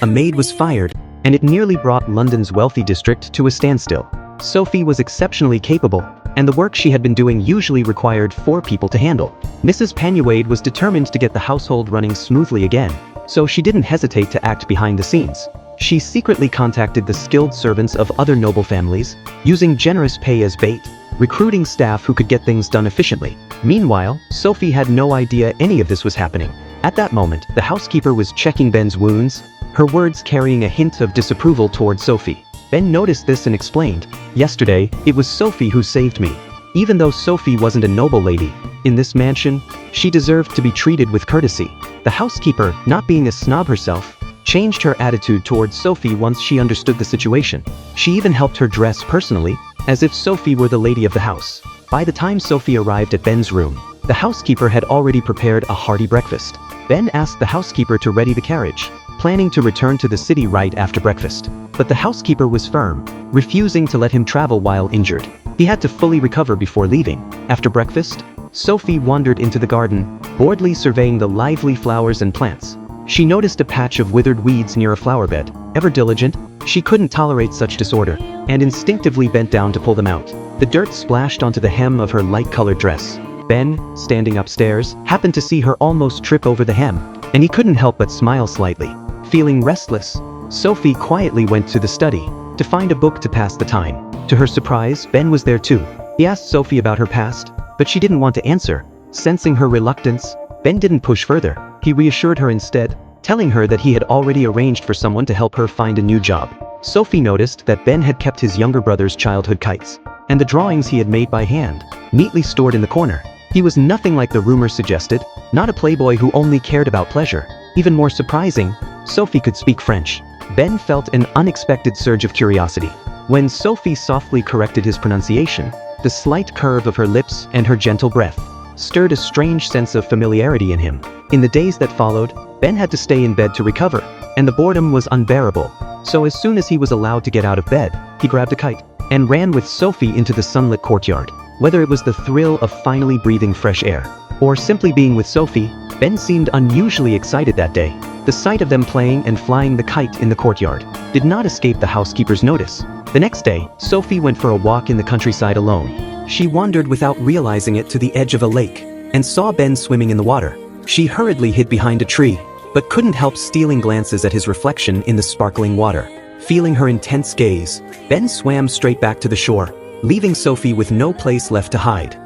a maid was fired, and it nearly brought London's wealthy district to a standstill. Sophie was exceptionally capable, and the work she had been doing usually required 4 people to handle. Mrs. Panuade was determined to get the household running smoothly again, so she didn't hesitate to act behind the scenes. She secretly contacted the skilled servants of other noble families, using generous pay as bait, recruiting staff who could get things done efficiently. Meanwhile, Sophie had no idea any of this was happening. At that moment, the housekeeper was checking Ben's wounds, her words carrying a hint of disapproval toward Sophie. Ben noticed this and explained, "Yesterday, it was Sophie who saved me." Even though Sophie wasn't a noble lady, in this mansion, she deserved to be treated with courtesy. The housekeeper, not being a snob herself, changed her attitude towards Sophie once she understood the situation. She even helped her dress personally, as if Sophie were the lady of the house. By the time Sophie arrived at Ben's room, the housekeeper had already prepared a hearty breakfast. Ben asked the housekeeper to ready the carriage, planning to return to the city right after breakfast. But the housekeeper was firm, refusing to let him travel while injured. He had to fully recover before leaving. After breakfast, Sophie wandered into the garden, boredly surveying the lively flowers and plants. She noticed a patch of withered weeds near a flower bed. Ever diligent, she couldn't tolerate such disorder, and instinctively bent down to pull them out. The dirt splashed onto the hem of her light-colored dress. Ben, standing upstairs, happened to see her almost trip over the hem, and he couldn't help but smile slightly. Feeling restless, Sophie quietly went to the study to find a book to pass the time. To her surprise, Ben was there too. He asked Sophie about her past, but she didn't want to answer. Sensing her reluctance, Ben didn't push further. He reassured her instead, telling her that he had already arranged for someone to help her find a new job. Sophie noticed that Ben had kept his younger brother's childhood kites, and the drawings he had made by hand, neatly stored in the corner. He was nothing like the rumors suggested, not a playboy who only cared about pleasure. Even more surprising, Sophie could speak French. Ben felt an unexpected surge of curiosity. When Sophie softly corrected his pronunciation, the slight curve of her lips and her gentle breath stirred a strange sense of familiarity in him. In the days that followed, Ben had to stay in bed to recover, and the boredom was unbearable. So as soon as he was allowed to get out of bed, he grabbed a kite and ran with Sophie into the sunlit courtyard. Whether it was the thrill of finally breathing fresh air, or simply being with Sophie, Ben seemed unusually excited that day. The sight of them playing and flying the kite in the courtyard did not escape the housekeeper's notice. The next day, Sophie went for a walk in the countryside alone. She wandered without realizing it to the edge of a lake, and saw Ben swimming in the water. She hurriedly hid behind a tree, but couldn't help stealing glances at his reflection in the sparkling water. Feeling her intense gaze, Ben swam straight back to the shore, leaving Sophie with no place left to hide.